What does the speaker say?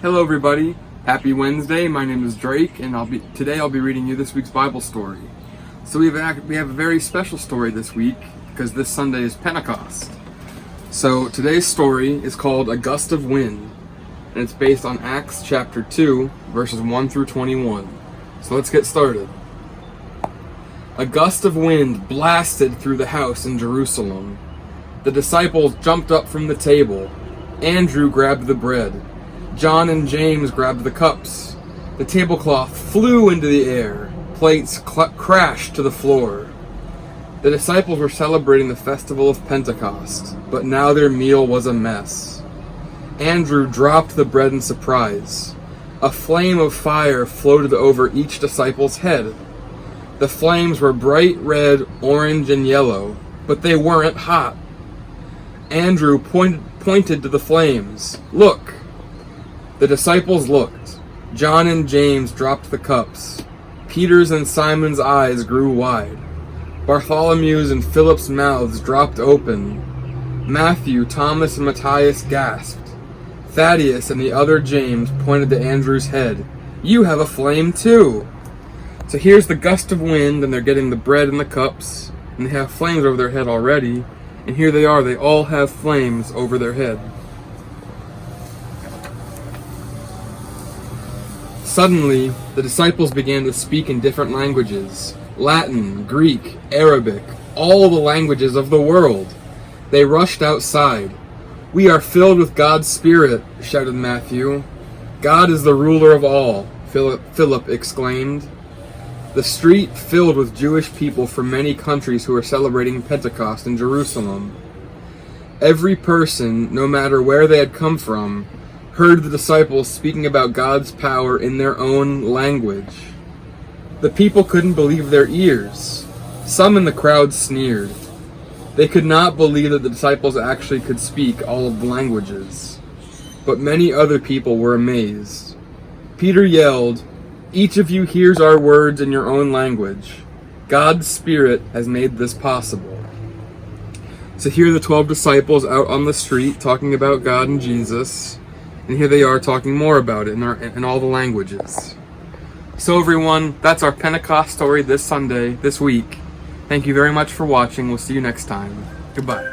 Hello everybody, happy Wednesday. My name is Drake and today I'll be reading you this week's Bible story. So we have a very special story this week because this Sunday is Pentecost. So today's story is called A Gust of Wind and it's based on Acts chapter 2 verses 1 through 21. So let's get started. A gust of wind blasted through the house in Jerusalem. The disciples jumped up from the table. Andrew grabbed the bread. John and James grabbed the cups. The tablecloth flew into the air. Plates crashed to the floor. The disciples were celebrating the festival of Pentecost, but now their meal was a mess. Andrew dropped the bread in surprise. A flame of fire floated over each disciple's head. The flames were bright red, orange, and yellow, but they weren't hot. Andrew pointed to the flames. "Look!" The disciples looked. John and James dropped the cups. Peter's and Simon's eyes grew wide. Bartholomew's and Philip's mouths dropped open. Matthew, Thomas, and Matthias gasped. Thaddeus and the other James pointed to Andrew's head. "You have a flame too!" So here's the gust of wind, and they're getting the bread and the cups, and they have flames over their head already. And here they are, they all have flames over their head. Suddenly, the disciples began to speak in different languages. Latin, Greek, Arabic, all the languages of the world. They rushed outside. "We are filled with God's Spirit," shouted Matthew. "God is the ruler of all," Philip exclaimed. The street filled with Jewish people from many countries who were celebrating Pentecost in Jerusalem. Every person, no matter where they had come from, heard the disciples speaking about God's power in their own language. The people couldn't believe their ears. Some in the crowd sneered. They could not believe that the disciples actually could speak all of the languages. But many other people were amazed. Peter yelled, "Each of you hears our words in your own language. God's Spirit has made this possible." So here are the 12 disciples out on the street talking about God and Jesus. And here they are talking more about it in all the languages. So everyone, that's our Pentecost story this Sunday, this week. Thank you very much for watching. We'll see you next time. Goodbye.